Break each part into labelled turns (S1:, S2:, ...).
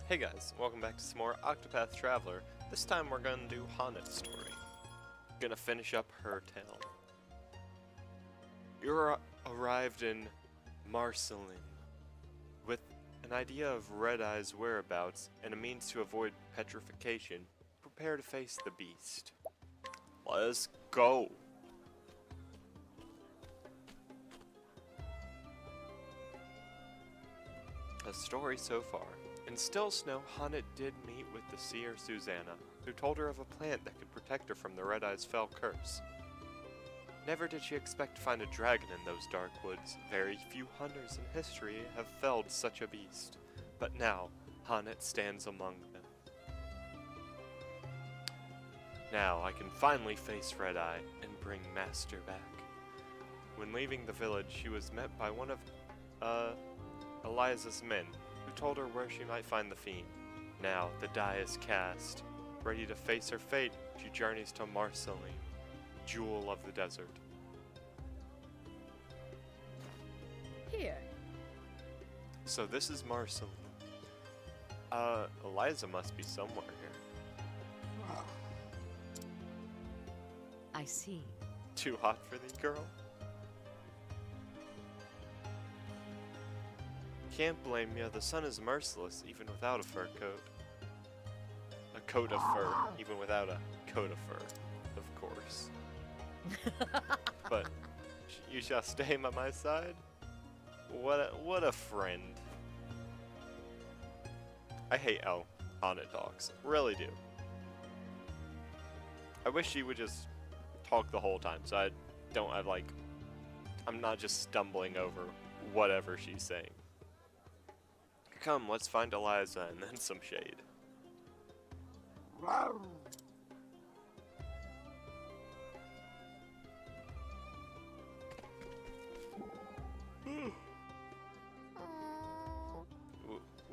S1: Hey guys, welcome back to some more Octopath Traveler. This time we're gonna do Hana's story. Gonna finish up her tale. You're arrived in Marceline with an idea of Red Eye's whereabouts and a means to avoid petrification. Prepare to face the beast. Let's go! A story so far. In Still Snow, Hana did meet with the seer Susanna, who told her of a plant that could protect her from the Red Eye's fell curse. Never did she expect to find a dragon in those dark woods. Very few hunters in history have felled such a beast. But now, Hana stands among them. Now I can finally face Red Eye and bring Master back. When leaving the village, she was met by one of, Eliza's men, who told her where she might find the fiend. Now, the die is cast. Ready to face her fate, she journeys to Marceline, jewel of the desert.
S2: Here.
S1: So this is Marceline. Eliza must be somewhere here.
S2: I see.
S1: Too hot for thee, girl? Can't blame you, the sun is merciless even without a fur coat. A coat of fur, even without a coat of fur, of course. But you shall stay by my side? What a friend. I hate how Hana talks, really do. I wish she would just talk the whole time so I'm not just stumbling over whatever she's saying. Come, let's find Eliza and then some shade.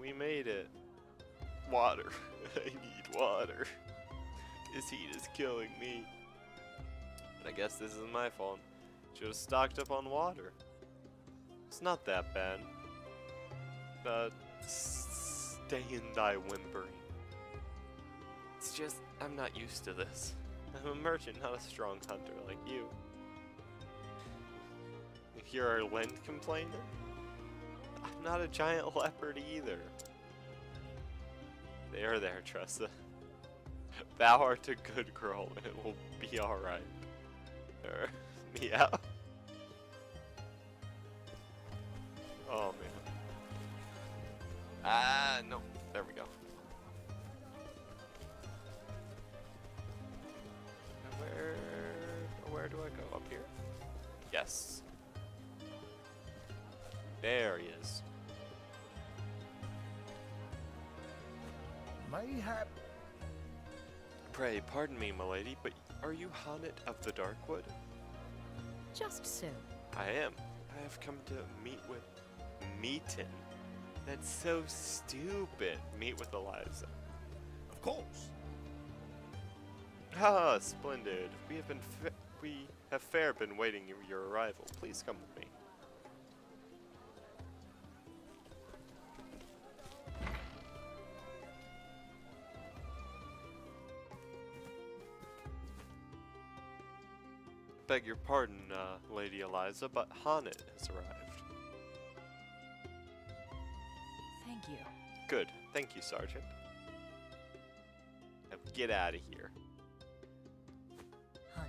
S1: We made it. Water. I need water. This heat is killing me. But I guess this is my fault. Should have stocked up on water. It's not that bad. Stay in thy whimpering. It's just, I'm not used to this. I'm a merchant, not a strong hunter like you. You hear our Lind complaining? I'm not a giant leopard either. There, Tressa. Thou art a good girl, and it will be alright. Meow. Oh, man. No. There we go. Where do I go? Up here? Yes. There he is.
S3: Mayhap.
S1: Pray, pardon me, milady, but are you Hanit of the Darkwood?
S2: Just so.
S1: I am. I have come to meet with Meetin. That's so stupid. Meet with Eliza.
S3: Of course.
S1: Ah, splendid. We have fair been waiting your arrival. Please come with me. Beg your pardon, Lady Eliza, but Hanit has arrived.
S2: Thank you.
S1: Good. Thank you, Sergeant. Now get out of here.
S2: Hunt.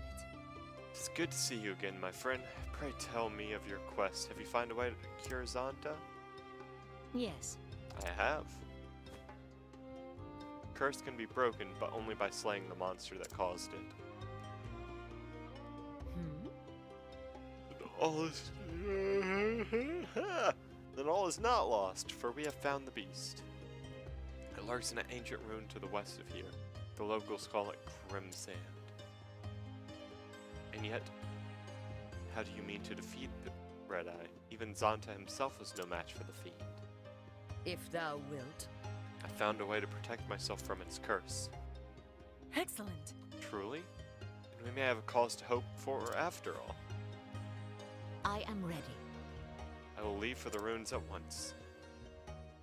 S1: It's good to see you again, my friend. Pray tell me of your quest. Have you found a way to cure Zonta?
S2: Yes.
S1: I have. Curse can be broken, but only by slaying the monster that caused it. Then all is not lost, for we have found the beast. It lurks in an ancient ruin to the west of here. The locals call it Crimsand. And yet, how do you mean to defeat the Red Eye? Even Zonta himself was no match for the fiend.
S2: If thou wilt.
S1: I found a way to protect myself from its curse.
S2: Excellent.
S1: Truly? And we may have a cause to hope for after all.
S2: I am ready.
S1: I will leave for the ruins at once.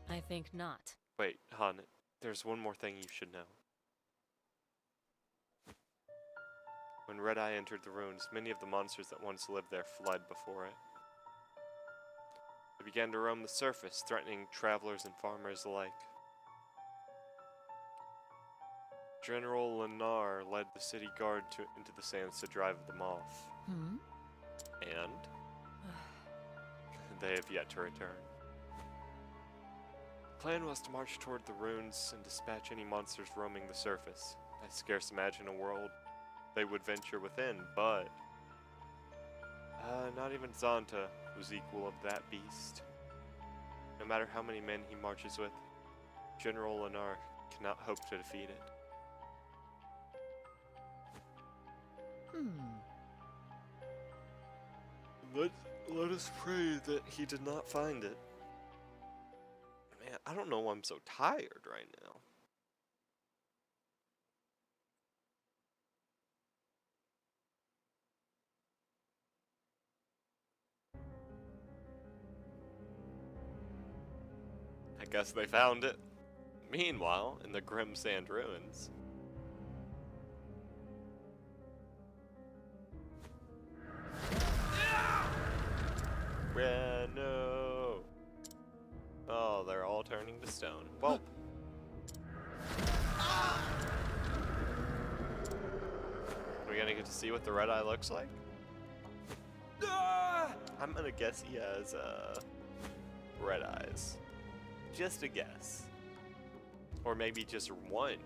S2: I think not.
S1: Wait, Han, there's one more thing you should know. When Red Eye entered the ruins, many of the monsters that once lived there fled before it. They began to roam the surface, threatening travelers and farmers alike. General Lennar led the city guard into the sands to drive them off.
S2: Hmm?
S1: And they have yet to return. The plan was to march toward the ruins and dispatch any monsters roaming the surface. I scarce imagine a world they would venture within, but not even Zonta was equal of that beast. No matter how many men he marches with, General Lennar cannot hope to defeat it. Let us pray that he did not find it. Man, I don't know why I'm so tired right now. I guess they found it. Meanwhile, in the grim sand ruins. No. Oh, they're all turning to stone. Well. Are we gonna get to see what the Red Eye looks like? I'm gonna guess he has, red eyes. Just a guess. Or maybe just one.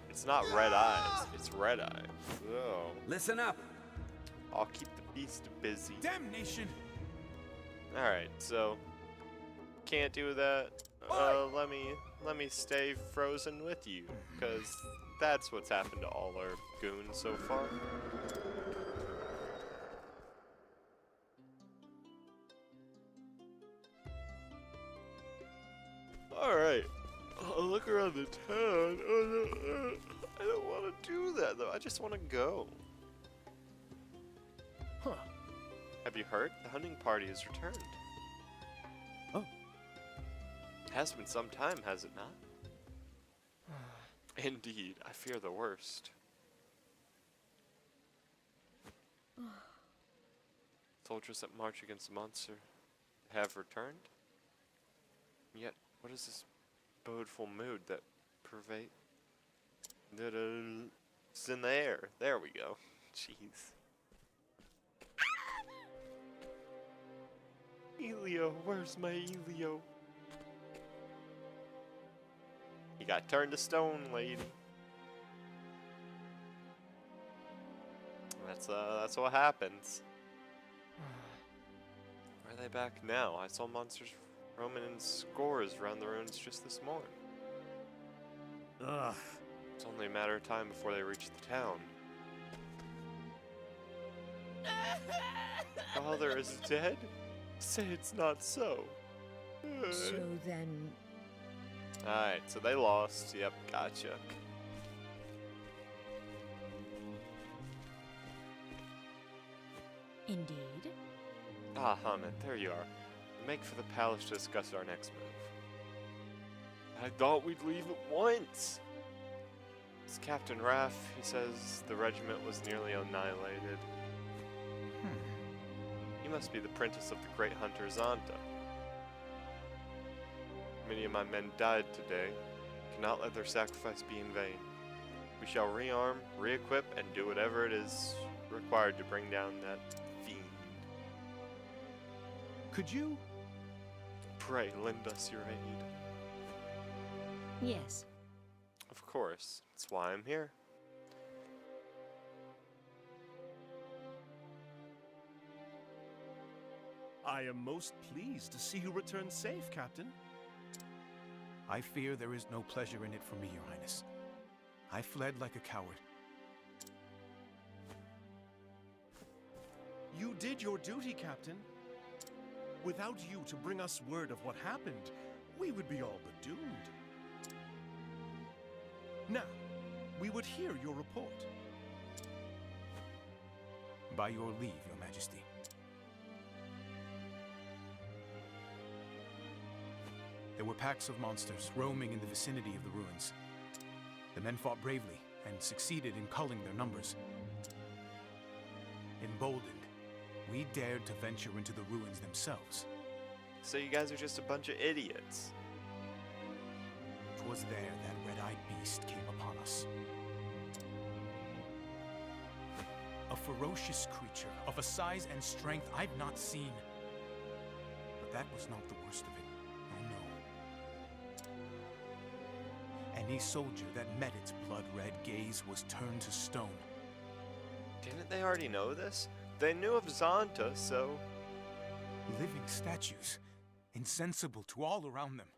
S1: It's not red eyes, it's red eye. So.
S4: Listen up.
S1: I'll keep the beast busy.
S3: Damnation!
S1: Alright, so can't do that. Let me stay frozen with you, because that's what's happened to all our goons so far. Alright. I'll look around the town. Oh no, I don't want to do that though. I just want to go.
S3: Huh.
S1: Have you heard? The hunting party has returned.
S3: Oh.
S1: Has been some time, has it not? Indeed, I fear the worst. Soldiers that march against the monster have returned? Yet, what is this bodeful mood that pervades? It's in the air. There we go. Jeez. Elio, where's my Elio? He got turned to stone, lady. That's what happens. Where are they back now? I saw monsters roaming in scores around the ruins just this morning.
S3: Ugh.
S1: It's only a matter of time before they reach the town. Father is dead? Say it's not so.
S2: So then...
S1: Alright, so they lost. Yep, gotcha.
S2: Indeed.
S1: Ah, Hamid, there you are. Make for the palace to discuss our next move. I thought we'd leave at once. It's Captain Raff. He says the regiment was nearly annihilated. He must be the apprentice of the great hunter Zonta. Many of my men died today. Cannot let their sacrifice be in vain. We shall rearm, re-equip, and do whatever it is required to bring down that fiend.
S3: Could you?
S1: Pray, lend us your aid.
S2: Yes.
S1: Of course. That's why I'm here.
S3: I am most pleased to see you return safe, Captain. I fear there is no pleasure in it for me, Your Highness. I fled like a coward. You did your duty, Captain. Without you to bring us word of what happened, we would be all but doomed. Now, we would hear your report. By your leave, Your Majesty. There There were packs of monsters roaming in the vicinity of the ruins. The men fought bravely and succeeded in culling their numbers. Emboldened, we dared to venture into the ruins themselves.
S1: So you guys are just a bunch of idiots.
S3: 'Twas there that red-eyed beast came upon us. A ferocious creature of a size and strength I've not seen. But that was not the worst of it. Oh no. Any soldier that met its blood-red gaze was turned to stone.
S1: Didn't they already know this? They knew of Zonta, so...
S3: Living statues, insensible to all around them.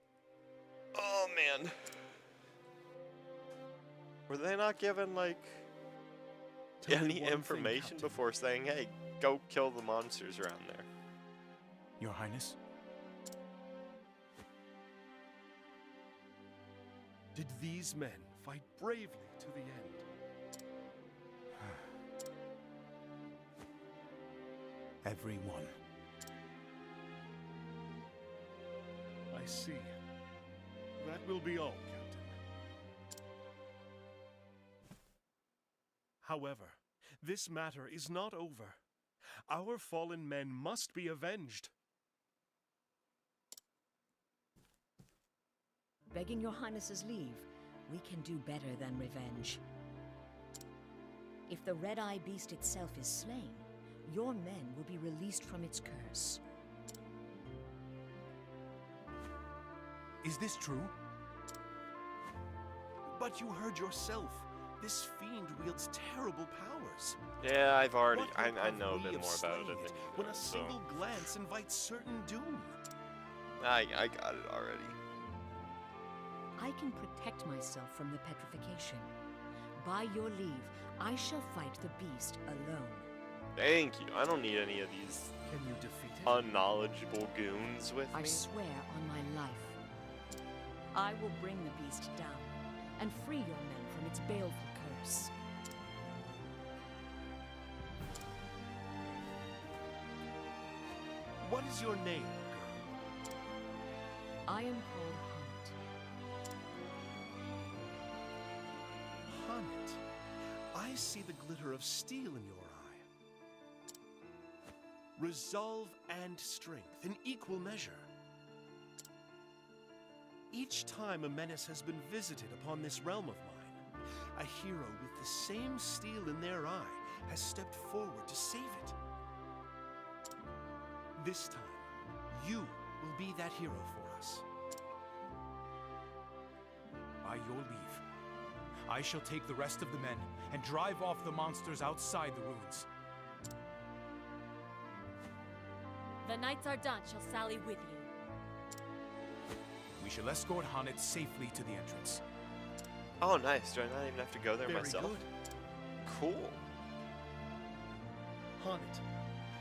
S1: Oh, man. Were they not given, like,
S3: Tell me
S1: any
S3: one thing,
S1: information
S3: Captain.
S1: before saying, hey, go kill the monsters around there?
S3: Your Highness?
S4: Did these men fight bravely to the end?
S3: Everyone.
S4: I see. That will be all, Captain. However, this matter is not over. Our fallen men must be avenged.
S2: Begging your Highness's leave, we can do better than revenge. If the red-eye beast itself is slain, your men will be released from its curse.
S3: Is this true?
S4: But you heard yourself. This fiend wields terrible powers.
S1: Yeah, I've already...
S4: What
S1: I
S4: hope
S1: know a
S4: have we
S1: bit
S4: of
S1: more about
S4: slaying
S1: it than you
S4: when
S1: know,
S4: a
S1: so...
S4: single glance invites certain doom.
S1: I got it already.
S2: I can protect myself from the petrification. By your leave, I shall fight the beast alone.
S1: Thank you. I don't need any of these
S4: Can you defeat it?
S1: unknowledgeable goons with
S2: I
S1: me.
S2: swear on my life. I will bring the beast down and free your men from its baleful curse.
S4: What is your name, girl?
S2: I am called Hunt.
S4: Hunt. I see the glitter of steel in your eye. Resolve and strength in equal measure. Each time a menace has been visited upon this realm of mine, a hero with the same steel in their eye has stepped forward to save it. This time, you will be that hero for us.
S3: By your leave, I shall take the rest of the men and drive off the monsters outside the ruins.
S5: The Knights Ardent shall sally with you.
S3: We shall escort Hannet safely to the entrance.
S1: Oh, nice. Do I not even have to go there
S4: Very
S1: myself?
S4: good.
S1: Cool.
S4: Hannet,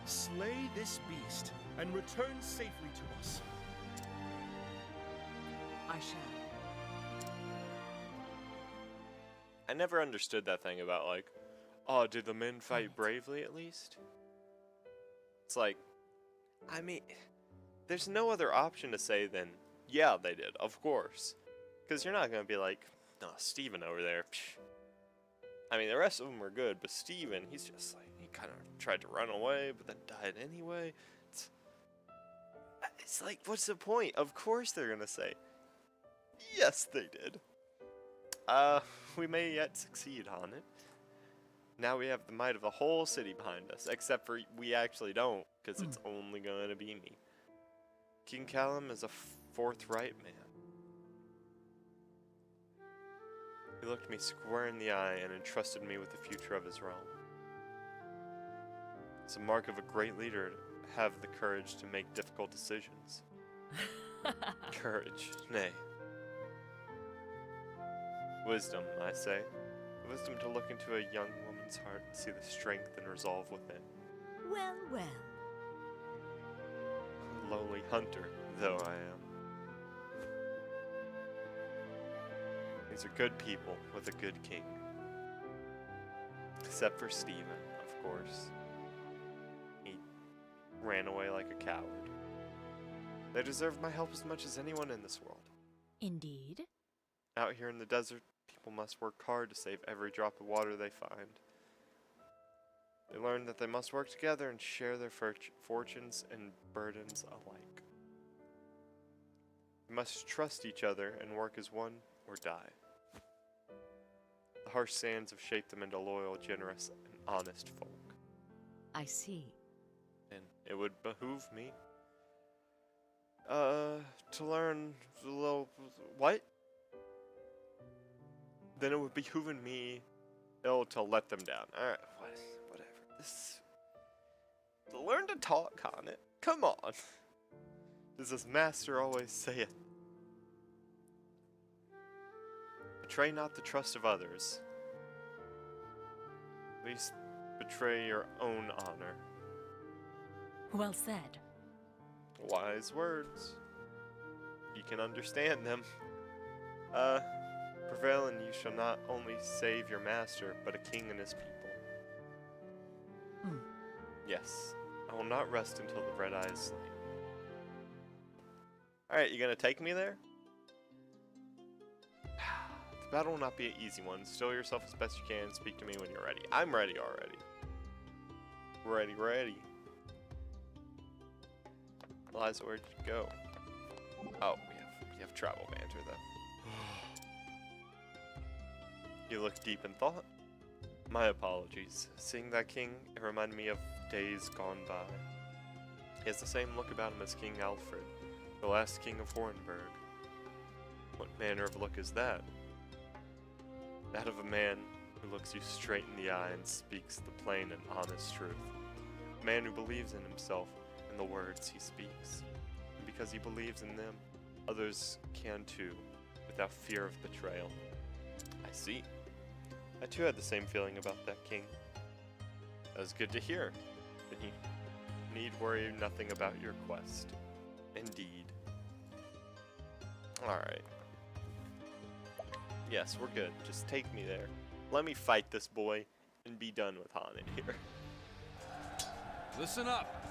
S4: slay this beast and return safely to us.
S2: I shall.
S1: I never understood that thing about, like, oh, did the men fight bravely at least? It's like, I mean, there's no other option to say than, yeah, they did, of course. Because you're not going to be like, no, Steven over there. Psh. I mean, the rest of them were good, but Steven, he's just like, he kind of tried to run away, but then died anyway. It's like, what's the point? Of course they're going to say, yes, they did. We may yet succeed on it. Now we have the might of the whole city behind us, except for we actually don't, because it's only going to be me. King Callum is a forthright man. He looked me square in the eye and entrusted me with the future of his realm. It's a mark of a great leader to have the courage to make difficult decisions. Courage, nay. Wisdom, I say. Wisdom to look into a young woman's heart and see the strength and resolve within.
S2: Well, well.
S1: Lowly hunter, though I am. These are good people with a good king. Except for Steven, of course. He ran away like a coward. They deserve my help as much as anyone in this world.
S5: Indeed.
S1: Out here in the desert, people must work hard to save every drop of water they find. They learn that they must work together and share their fortunes and burdens alike. They must trust each other and work as one or die. The harsh sands have shaped them into loyal, generous, and honest folk.
S2: I see.
S1: And it would behoove me to learn a little. What? Then it would behoove me to let them down. Alright, whatever. This. To learn to talk on it. Come on. Does this master always say it? Betray not the trust of others. At least betray your own honor.
S5: Well said.
S1: Wise words. You can understand them. Prevail and you shall not only save your master, but a king and his people. Yes, I will not rest until the Red Eye is slain. Alright, you gonna take me there? The battle will not be an easy one. Still yourself as best you can and speak to me when you're ready. I'm ready already. Ready. Eliza, where'd you go? Oh, we have travel banter though. You look deep in thought. My apologies. Seeing that king, it reminded me of days gone by. He has the same look about him as King Alfred, the last king of Hornburg. What manner of look is that? That of a man who looks you straight in the eye and speaks the plain and honest truth. A man who believes in himself and the words he speaks. And because he believes in them, others can too, without fear of betrayal. I see. I too had the same feeling about that king. That was good to hear. Then you need worry nothing about your quest. Indeed. Alright. Yes, we're good. Just take me there. Let me fight this boy and be done with Haunted here.
S6: Listen up.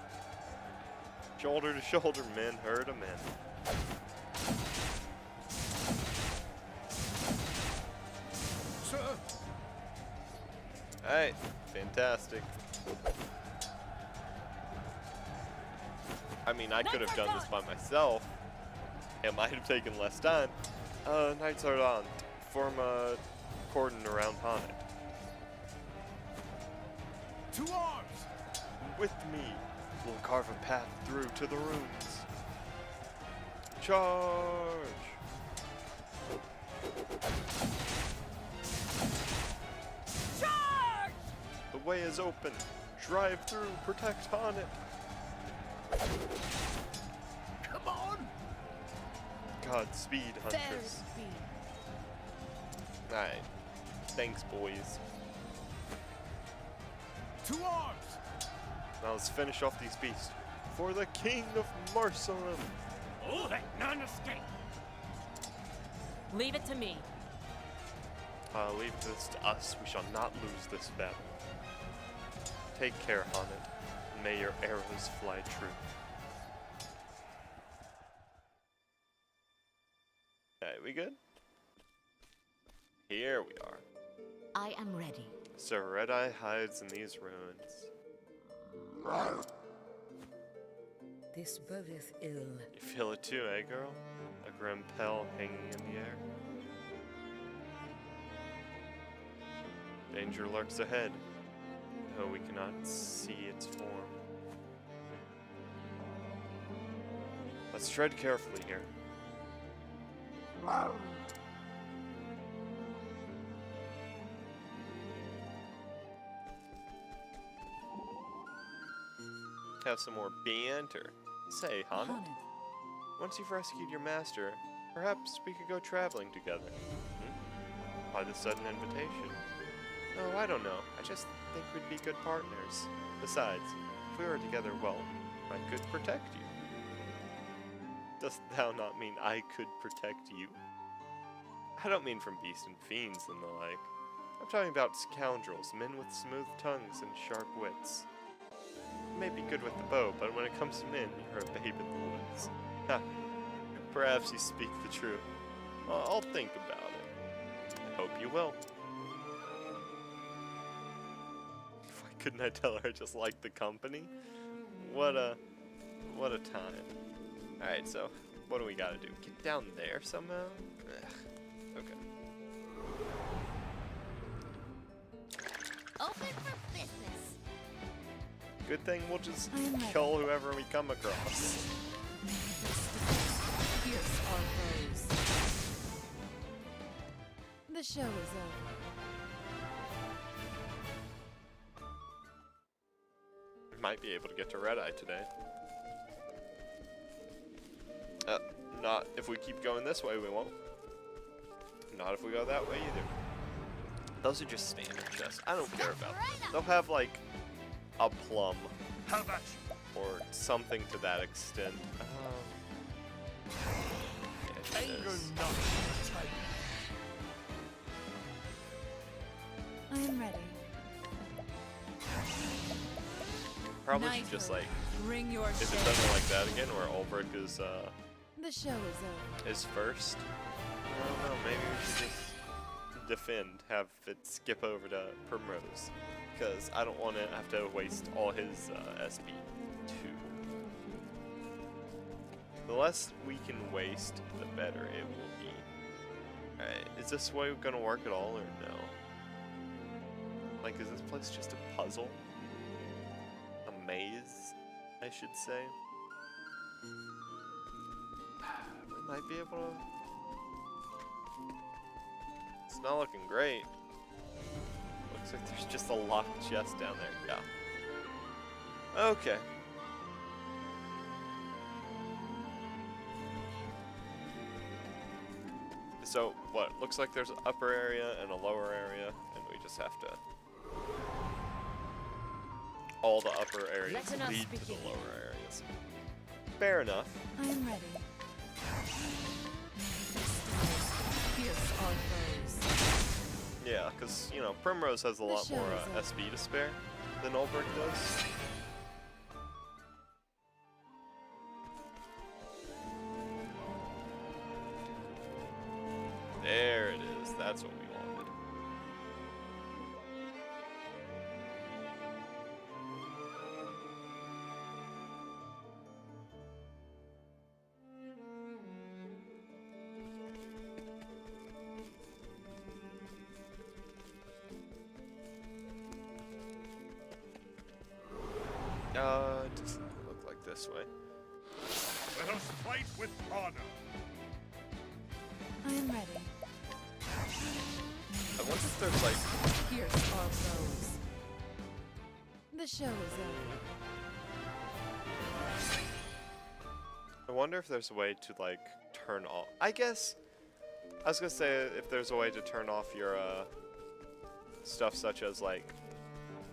S1: Shoulder to shoulder, men, herd of men.
S3: Sir!
S1: Alright, fantastic. I mean, I could have done this by myself. It might have taken less time. Knights are on. Form a cordon around Haunted.
S3: To arms!
S1: With me, we'll carve a path through to the ruins. Charge!
S5: Charge!
S1: The way is open. Drive through, protect Haunted.
S3: Come on!
S1: Godspeed,
S5: Fair
S1: Huntress.
S5: speed.
S1: Alright. Thanks, boys.
S3: To arms!
S1: Now let's finish off these beasts. For the King of Marsarim!
S6: Oh, let none escape.
S5: Leave it to me.
S1: Leave this to us. We shall not lose this battle. Take care, Haunted, and may your arrows fly true. Okay, we good? Here we are.
S2: I am ready.
S1: Sir Red-Eye hides in these ruins.
S2: This bodeth ill.
S1: You feel it too, eh, girl? A grim pell hanging in the air. Danger lurks ahead, though we cannot see its form. Let's tread carefully here. Have some more banter. Say, Haunted,
S2: Haunted.
S1: once you've rescued your master, perhaps we could go traveling together. Why the sudden invitation? Oh, I don't know. I just think we'd be good partners. Besides, if we were together, well, I could protect you. Dost thou not mean I could protect you? I don't mean from beasts and fiends and the like. I'm talking about scoundrels, men with smooth tongues and sharp wits. You may be good with the bow, but when it comes to men, you're a babe in the woods. Huh. Perhaps you speak the truth. I'll think about it. I hope you will. Why couldn't I tell her I just liked the company? What a time. Alright, so what do we gotta do? Get down there somehow? Ugh. Okay.
S5: Open for business.
S1: Good thing we'll just kill whoever we come across.
S5: Fierce our foes. The show is over.
S1: We might be able to get to Red Eye today. Not if we keep going this way, we won't. Not if we go that way either. Those are just standard chests. I don't care about them. They'll have like a plum
S6: How about you?
S1: or something to that extent. Yeah, it
S6: Anger
S1: is.
S6: not the type.
S5: I am ready.
S1: Probably should just like,
S5: Bring your
S1: if it doesn't like that again, where Ulbrich is
S5: The show is over.
S1: is first. I don't know. Maybe we should just defend, have it skip over to Primrose, because I don't want to have to waste all his SP too. The less we can waste, the better it will be. Alright, is this way gonna work at all or no? Like, is this place just a puzzle? A maze, I should say. We might be able to... It's not looking great. Looks like there's just a locked chest down there. Yeah. Okay. So, what? Looks like there's an upper area and a lower area, and we just have to... All the upper areas
S2: Let us
S1: lead to the
S2: begin.
S1: lower areas. Fair enough.
S5: I am ready. Fierce our foes.
S1: Yeah, because, you know, Primrose has a lot
S5: show
S1: more
S5: is over.
S1: SP to spare than Ulbrich does. There it is. That's what we wanted. It doesn't look like this way.
S6: Let us fight with honor.
S5: I am ready.
S1: I wonder if there's like...
S5: Fierce our foes. The show is over.
S1: I wonder if there's a way to like turn off. I guess I was gonna say if there's a way to turn off your stuff such as like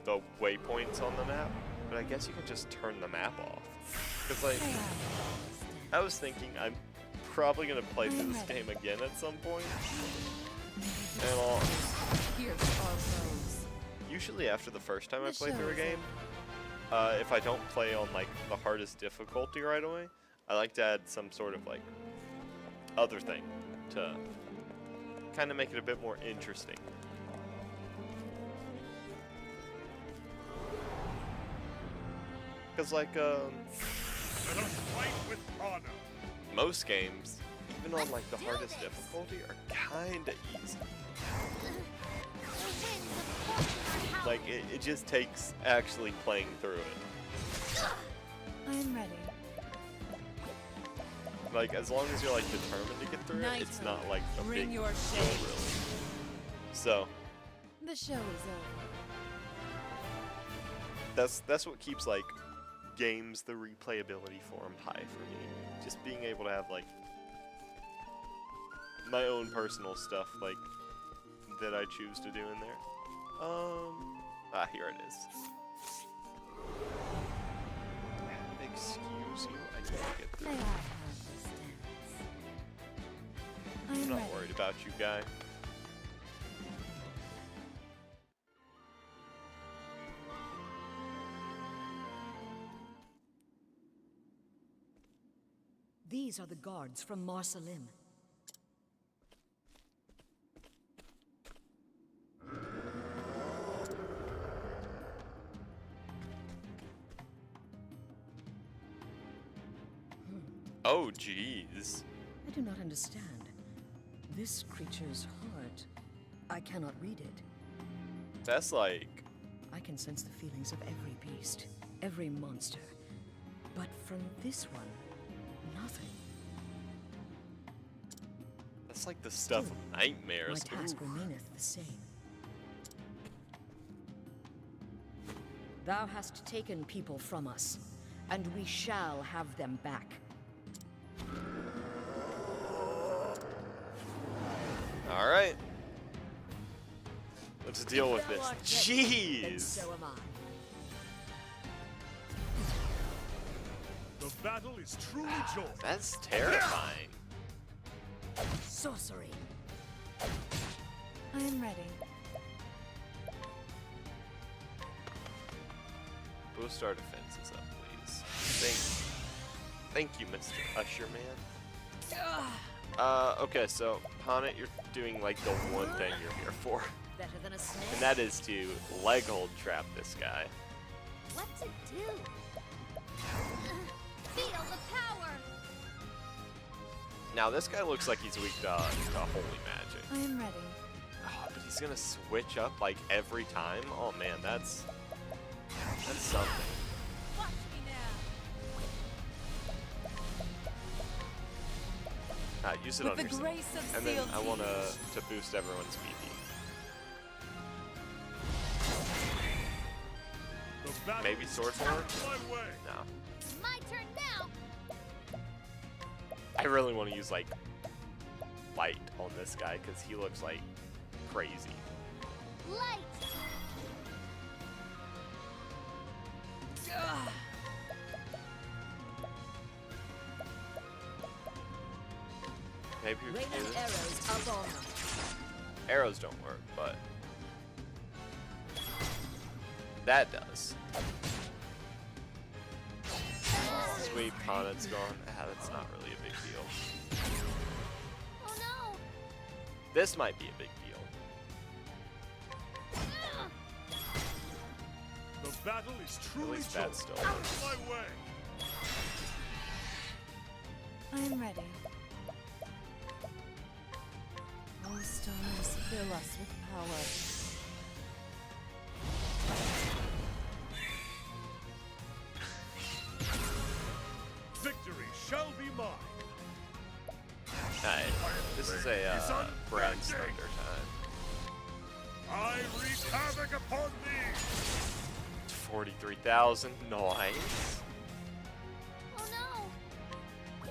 S1: the waypoints on the map, but I guess you can just turn the map off. Cause like I was thinking I'm probably gonna play through this game again at some point, and I'll
S5: Fierce our foes.
S1: usually after the first time I
S5: The
S1: play
S5: show
S1: through a
S5: is
S1: game, if I don't play on like the hardest difficulty right away, I like to add some sort of like other thing to kind of make it a bit more interesting. Because like
S6: Let us fight with honor.
S1: most games, even on like the hardest difficulty, are kinda easy. Like it just takes actually playing through it.
S5: I am ready.
S1: Like as long as you're like determined to get through it, it's not like a
S5: Bring
S1: big
S5: your
S1: deal
S5: shade.
S1: really. So
S5: The show is over.
S1: that's what keeps like games the replayability for 'em high for me. Just being able to have like my own personal stuff like that I choose to do in there. Here it is. Excuse you, I need to get through.
S5: May I have this dance? I
S1: I'm
S5: am
S1: not
S5: ready.
S1: worried about you, guy.
S2: These are the guards from Marsalim.
S1: Oh, jeez.
S2: I do not understand. This creature's heart. I cannot read it.
S1: That's like...
S2: I can sense the feelings of every beast, every monster. But from this one, nothing.
S1: That's like the stuff of
S2: My
S1: nightmares.
S2: task
S1: Ooh.
S2: remaineth the same. Thou hast taken people from us, and we shall have them back.
S1: Alright. Let's deal with
S2: If
S1: this.
S2: thou art ready, then
S1: Jeez!
S2: so am I.
S6: The battle is truly joined.
S1: That's terrifying.
S2: Sorcery.
S5: I am ready.
S1: Boost our defenses up, please. Thank you, Mr. Usher Man. Okay, so, Ponnet, you're doing, like, the one thing you're here for.
S2: Better than a snake.
S1: And that is to leg hold trap this guy.
S7: What to do? Feel the power!
S1: Now, this guy looks like he's weak to holy magic.
S5: I am ready.
S1: Oh, but he's gonna switch up, like, every time? Oh, man, that's something.
S7: Watch me now!
S1: Use it
S5: With
S1: on
S5: the
S1: yourself.
S5: grace of
S1: And then
S5: sealed
S1: I want
S5: teeth.
S1: to boost everyone's BP.
S6: The battle
S1: Maybe
S6: is
S1: sword
S6: coming
S1: forward?
S6: my way.
S1: No.
S7: My turn now!
S1: I really want to use, like, light on this guy, because he looks, like, crazy.
S7: Light!
S1: Maybe we
S2: Rain
S1: can do
S2: and
S1: this.
S2: arrows up on them.
S1: Arrows don't work, but that does. Sweet, Ponet's gone. Ah, that's not really a big deal.
S7: Oh no!
S1: This might be a big deal.
S6: The battle is truly
S1: least
S6: joined.
S1: that's still
S6: Out of my way.
S5: I am ready. All stars fill us with power.
S6: Victory shall be mine.
S1: Alright, this is a Brand's Thunder time.
S6: I wreak havoc upon thee.
S1: 43,000, nice.
S7: Oh no!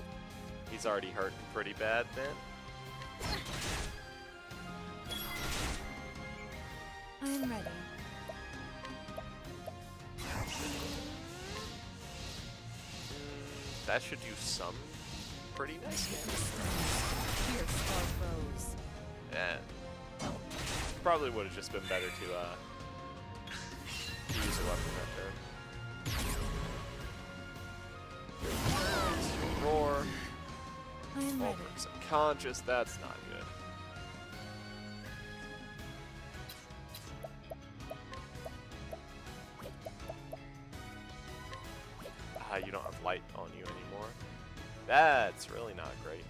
S1: He's already hurting pretty bad then.
S5: I am ready.
S1: That should do some pretty nice damage.
S5: Pierce our foes.
S1: Yeah. Probably would have just been better to use a weapon right there. Roar.
S5: I am ready.
S1: Ulfric's unconscious. That's not good. You don't have light on you anymore. That's really not great.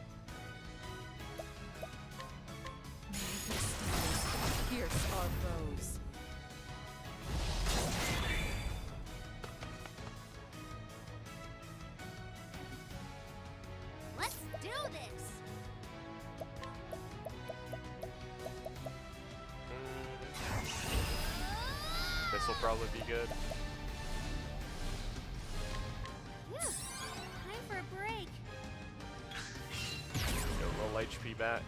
S5: Pierce our foes.
S7: Let's do this!
S1: This will probably be good.
S7: Phew. Time for a break.
S1: Get a little HP back.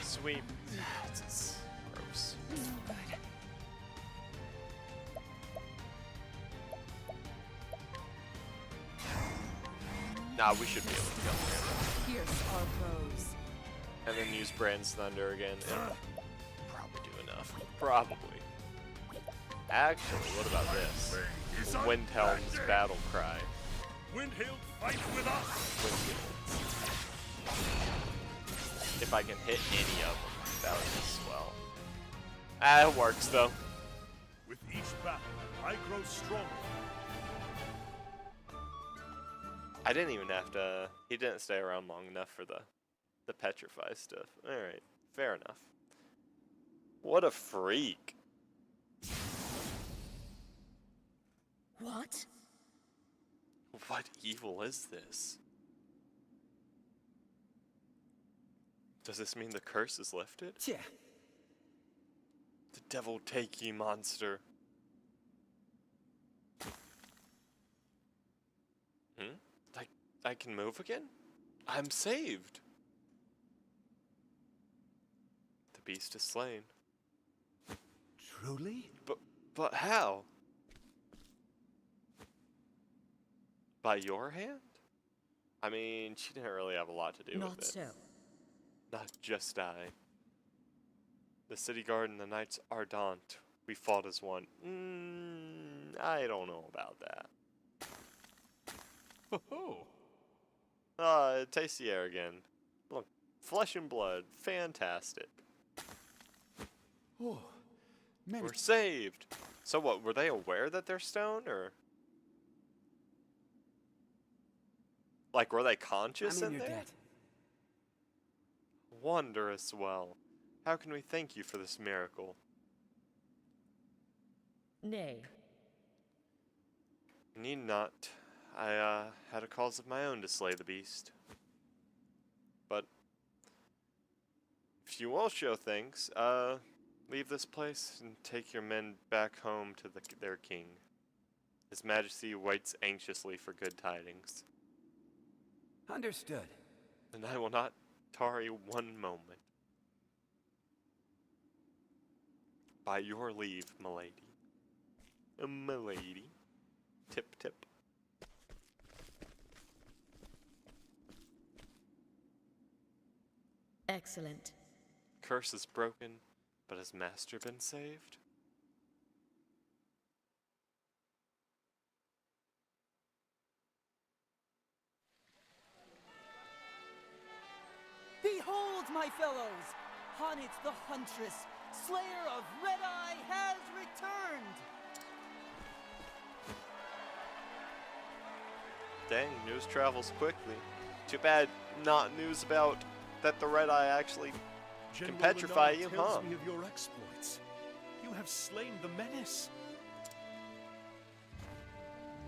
S1: Sweep. It's gross. Nah, we should be able to kill him.
S5: Pierce our foes.
S1: And then use Brand's Thunder again. It'll probably do enough. Probably. Actually, what about this? Windhelm's Battle Cry.
S6: Wind-hailed Fight with us!
S1: If I can hit any of them, that would be swell. Ah, it works though.
S6: With each battle, I grow stronger.
S1: I didn't even have to. He didn't stay around long enough for the petrify stuff. All right, fair enough. What a freak!
S2: What?
S1: What evil is this? Does this mean the curse is lifted?
S3: Yeah.
S1: The devil take ye, monster. I can move again? I'm saved. The beast is slain.
S3: Truly?
S1: But how? By your hand? I mean, she didn't really have a lot to do with
S2: Not
S1: it.
S2: so.
S1: Not just I. The city guard and the knights Ardent. We fought as one. I don't know about that.
S6: Oh,
S1: Taste the air again. Look, flesh and blood. Fantastic.
S3: Oh, man.
S1: We're saved. So what, were they aware that they're stoned, or? Like, were they conscious
S3: I'm in
S1: in
S3: your
S1: there?
S3: debt.
S1: Wondrous well. How can we thank you for this miracle?
S2: Nay.
S1: Need not. I had a cause of my own to slay the beast. But if you will show thanks, leave this place and take your men back home to their king. His Majesty waits anxiously for good tidings.
S3: Understood.
S1: And I will not tarry one moment. By your leave, milady. Milady. Tip tip.
S2: Excellent.
S1: Curse is broken, but has master been saved?
S8: Behold, my fellows! Hanit the Huntress, Slayer of Red Eye, has returned!
S1: Dang, news travels quickly. Too bad not news about that the Red Eye actually
S4: General
S1: petrify
S4: Lenar
S1: you,
S4: tells
S1: huh?
S4: me of your exploits. You have slain the menace.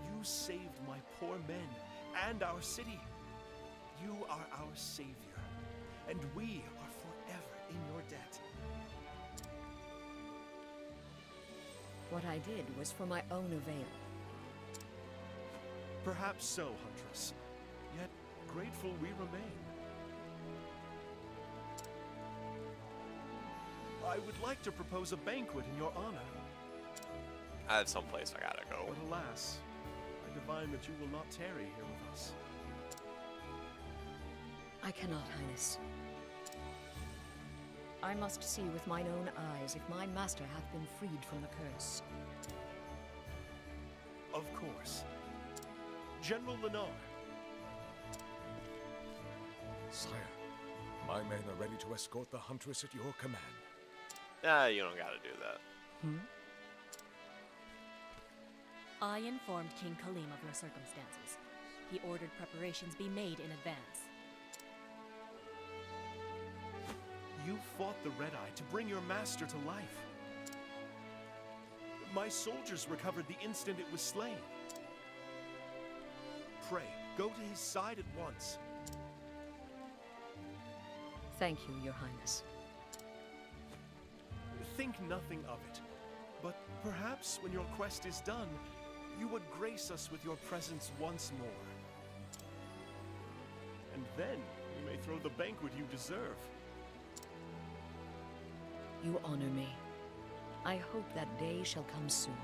S4: You saved my poor men and our city. You are our savior, and we are forever in your debt.
S2: What I did was for my own avail.
S4: Perhaps so, Huntress. Yet grateful we remain. I would like to propose a banquet in your honor.
S1: I have someplace I gotta go.
S4: But alas, I divine that you will not tarry here with us.
S2: I cannot, Highness. I must see with mine own eyes if my master hath been freed from the curse.
S4: Of course. General Lenar.
S9: Sire, my men are ready to escort the Huntress at your command.
S1: You don't gotta do that.
S5: I informed King Khalim of your circumstances. He ordered preparations be made in advance.
S4: You fought the Red Eye to bring your master to life. My soldiers recovered the instant it was slain. Pray, go to his side at once.
S2: Thank you, Your Highness.
S4: Think nothing of it. But perhaps when your quest is done, you would grace us with your presence once more. And then you may throw the banquet you deserve.
S2: You honor me. I hope that day shall come soon.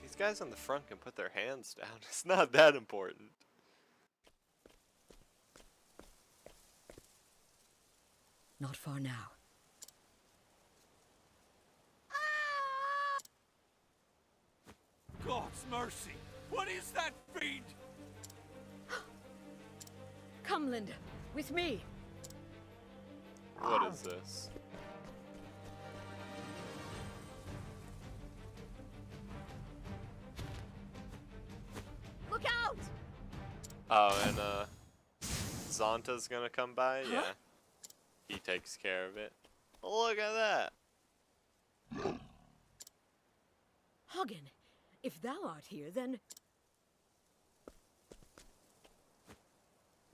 S1: These guys on the front can put their hands down. It's not that important.
S2: Not far now.
S6: God's mercy! What is that fiend?
S2: Come, Linda, with me.
S1: What is this?
S2: Look out!
S1: Oh, and Zonta's gonna come by?
S2: Huh?
S1: Yeah. He takes care of it. Look at that!
S2: Hagen, if thou art here, then...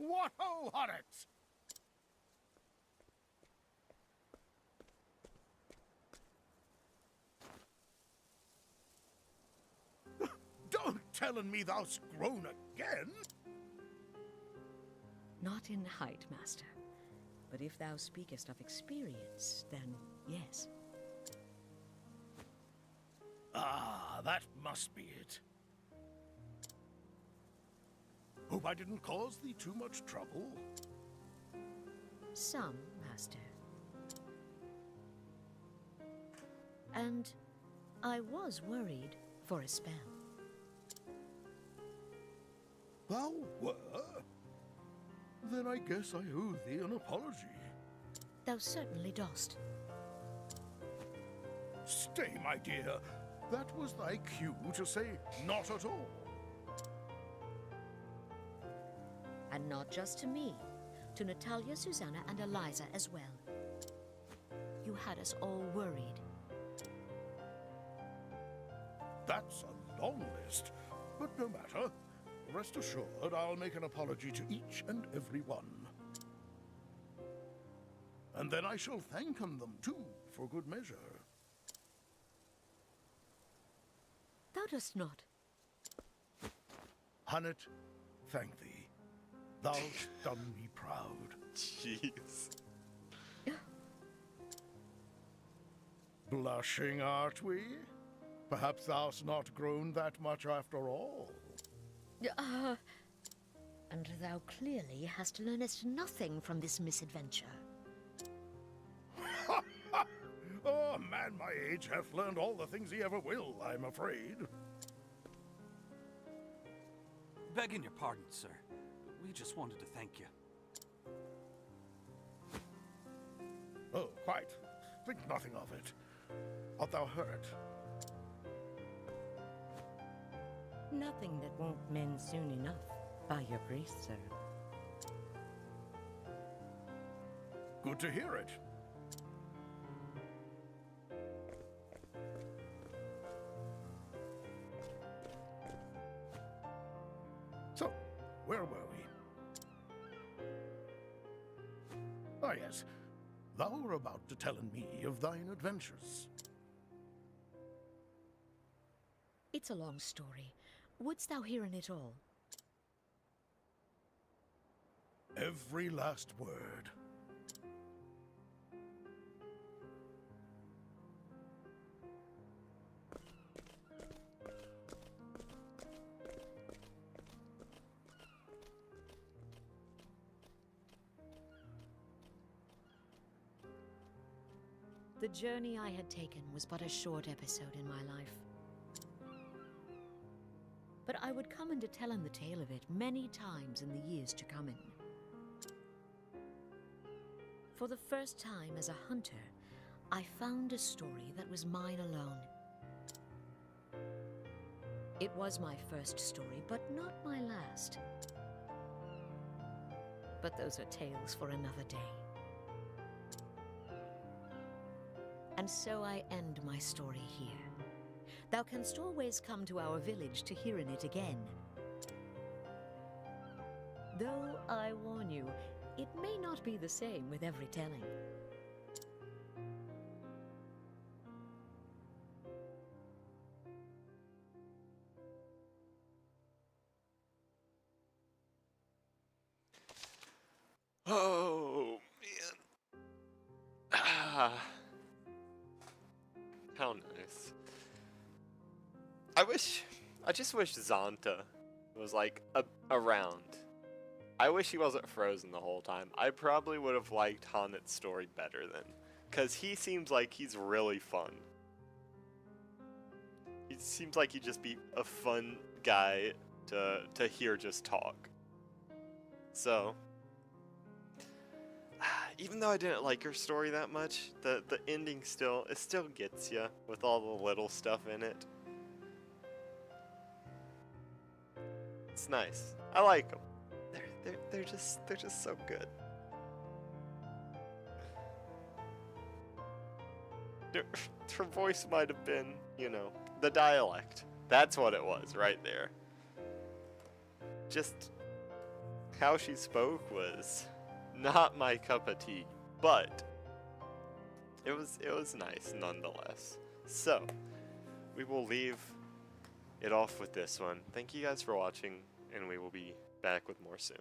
S6: What ho, Honnet! Don't tellin' me thou'st grown again!
S2: Not in height, master. But if thou speakest of experience, then yes.
S6: Ah, that must be it. Hope I didn't cause thee too much trouble.
S2: Some, master. And I was worried for a spell.
S6: Thou were? Then I guess I owe thee an apology.
S2: Thou certainly dost.
S6: Stay, my dear. That was thy cue to say not at all.
S2: And not just to me, to Natalia, Susanna, and Eliza as well. You had us all worried.
S6: That's a long list, but no matter. Rest assured, I'll make an apology to each and every one. And then I shall thank them too, for good measure.
S2: Thou dost not.
S6: Honnet, thank thee. Thou'st done me proud.
S1: Jeez.
S6: Blushing, art we? Perhaps thou'st not grown that much after all.
S2: And thou clearly hast learnest nothing from this misadventure.
S6: Oh, a man my age hath learned all the things he ever will, I'm afraid.
S8: Begging your pardon, sir. We just wanted to thank you.
S6: Oh, quite. Think nothing of it. Art thou hurt?
S10: Nothing that won't mend soon enough, by your grace, sir.
S6: Good to hear it. So, where were we? Ah, yes. Thou were about to tellin me of thine adventures.
S2: It's a long story. Wouldst thou hear in it all?
S6: Every last word.
S2: The journey I had taken was but a short episode in my life. But I would come into telling the tale of it many times in the years to come in. For the first time as a hunter, I found a story that was mine alone. It was my first story, but not my last. But those are tales for another day. And so I end my story here. Thou canst always come to our village to hear in it again. Though I warn you, it may not be the same with every telling.
S1: Oh, man. Ah. How nice. I just wish Zonta was like around. I wish he wasn't frozen the whole time. I probably would have liked Honnet's story better then, cause he seems like he's really fun. He seems like he'd just be a fun guy to hear just talk. So, even though I didn't like her story that much, the ending still gets you with all the little stuff in it. It's nice. I like them. They're just so good. Her voice might have been, you know, the dialect. That's what it was right there. Just how she spoke was not my cup of tea, but it was nice nonetheless. So, we will leave it off with this one. Thank you guys for watching, and we will be back with more soon.